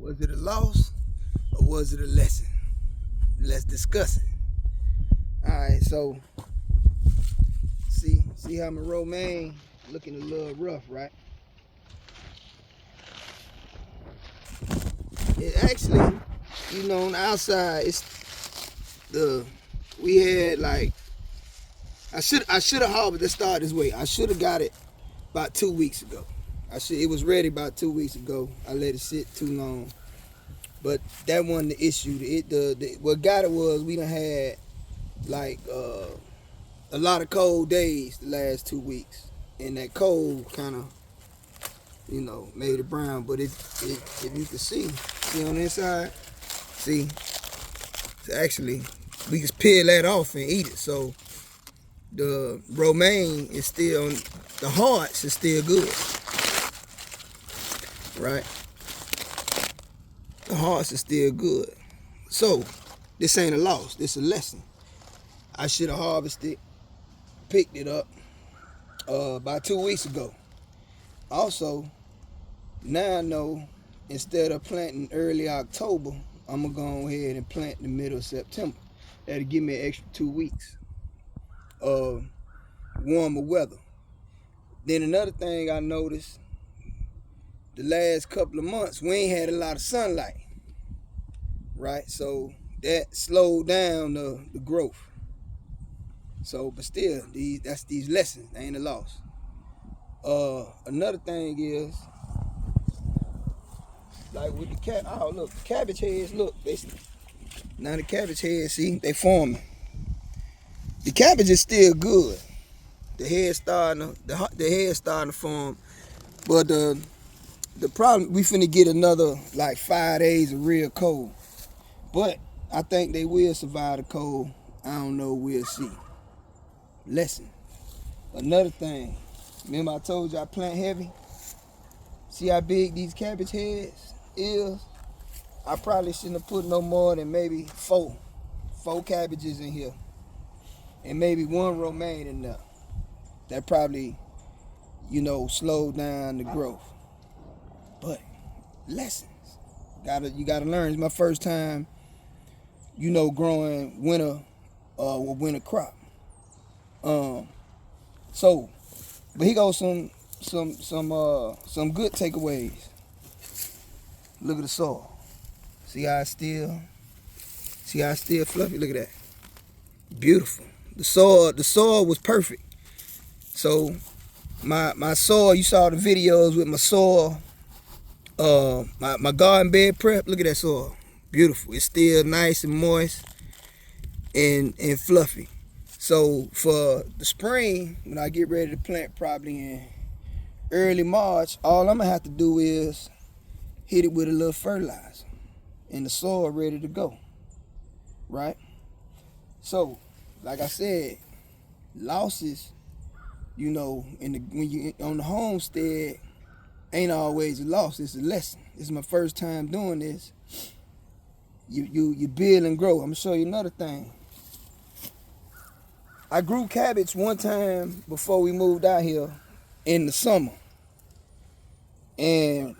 Was it a loss or was it a lesson? Let's discuss it. Alright, so see how my romaine looking a little rough, right? It actually, on the outside, it's we had like I should have harvested. Let's start this way. I should have got it about 2 weeks ago. It was ready about 2 weeks ago. I let it sit too long. But that wasn't the issue. What got it was we done had like a lot of cold days the last 2 weeks, and that cold kind of made it brown. But if you can see on the inside, see, actually we can peel that off and eat it. So the romaine is still, the hearts is still good, right? The hearts is still good. So this ain't a loss. This is a lesson. I should have harvested, picked it up about 2 weeks ago. Also, now I know instead of planting early October, I'm gonna go ahead and plant in the middle of September. That'll give me an extra 2 weeks of warmer weather. Then another thing I noticed, the last couple of months we ain't had a lot of sunlight, right? So that slowed down the growth. So, but still, that's these lessons. They ain't a loss. Another thing is, like with the look, the cabbage heads, look, now the cabbage heads, see, they forming. The cabbage is still good. The head's starting to form, but the problem, we finna get another like 5 days of real cold. But I think they will survive the cold. I don't know, we'll see. Lesson. Another thing, remember I told you I plant heavy? See how big these cabbage heads is? I probably shouldn't have put no more than maybe four cabbages in here, and maybe one romaine in there. That probably, slowed down the growth. But lessons, you gotta learn. It's my first time, growing winter crop. So, but here goes some good takeaways. Look at the soil. See how it's still fluffy? Look at that. Beautiful. The soil was perfect. So my soil, you saw the videos with my soil, my garden bed prep. Look at that soil. Beautiful. It's still nice and moist and fluffy. So for the spring, when I get ready to plant probably in early March, all I'm gonna have to do is hit it with a little fertilizer and the soil ready to go, right? So, like I said, losses, when you on the homestead, ain't always a loss. It's a lesson. This is my first time doing this. You build and grow. I'm gonna show you another thing. I grew cabbage one time before we moved out here in the summer, and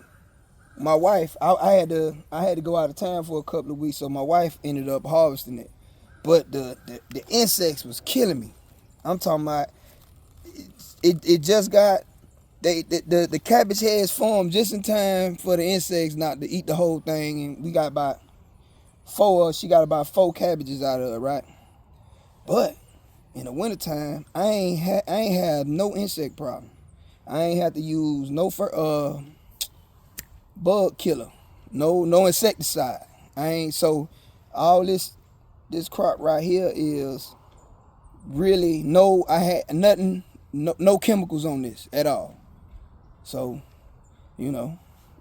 my wife, I had to go out of town for a couple of weeks, so my wife ended up harvesting it. But the insects was killing me. I'm talking about it just got the cabbage heads formed just in time for the insects not to eat the whole thing, and we got about she got about 4 cabbages out of it, right? But in the wintertime, I ain't had no insect problem. I ain't had to use no bug killer, no insecticide. So all this crop right here is really I had nothing, no chemicals on this at all. So,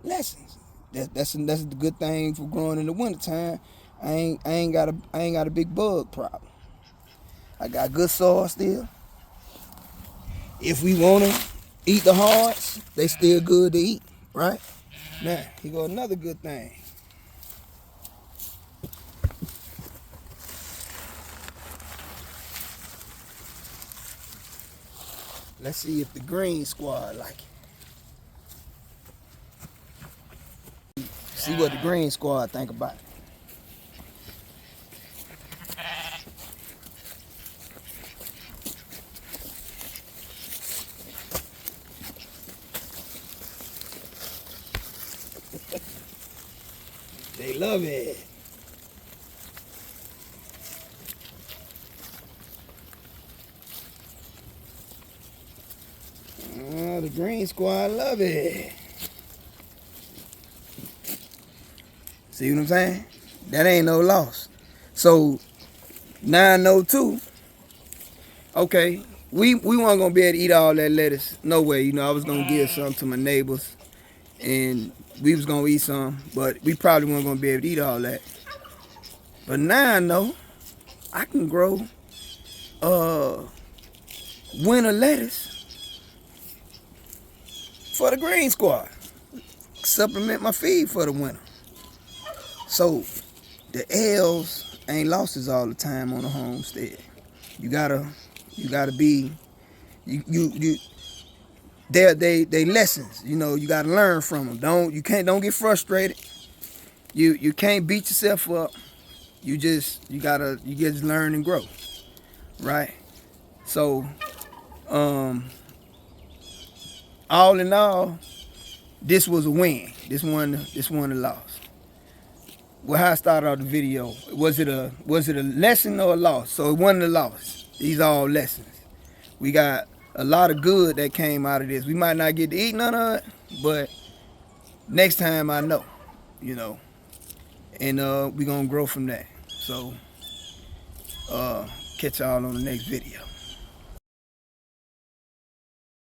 lessons. That's the good thing for growing in the wintertime. I ain't got a big bug problem. I got good soil still. If we wanna eat the hearts, they still good to eat, right? Now, here go another good thing. Let's see if the green squad like it. See what the Green Squad think about it. They love it. Oh, the Green Squad love it. See what I'm saying? That ain't no loss. So 902. Okay, we weren't gonna be able to eat all that lettuce. No way. You know, I was gonna give some to my neighbors, and we was gonna eat some, but we probably weren't gonna be able to eat all that. But now I know I can grow winter lettuce for the Green Squad. Supplement my feed for the winter. So the L's ain't losses all the time on the homestead. You gotta be they lessons. You know, you gotta learn from them. Don't get frustrated. You can't beat yourself up. You just learn and grow, right? So all in all, this was a win. This one a loss. Well, how I started off the video, was it a lesson or a loss? So it wasn't a loss. These are all lessons. We got a lot of good that came out of this. We might not get to eat none of it, but next time I know, you know, and we gonna grow from that. So catch y'all on the next video.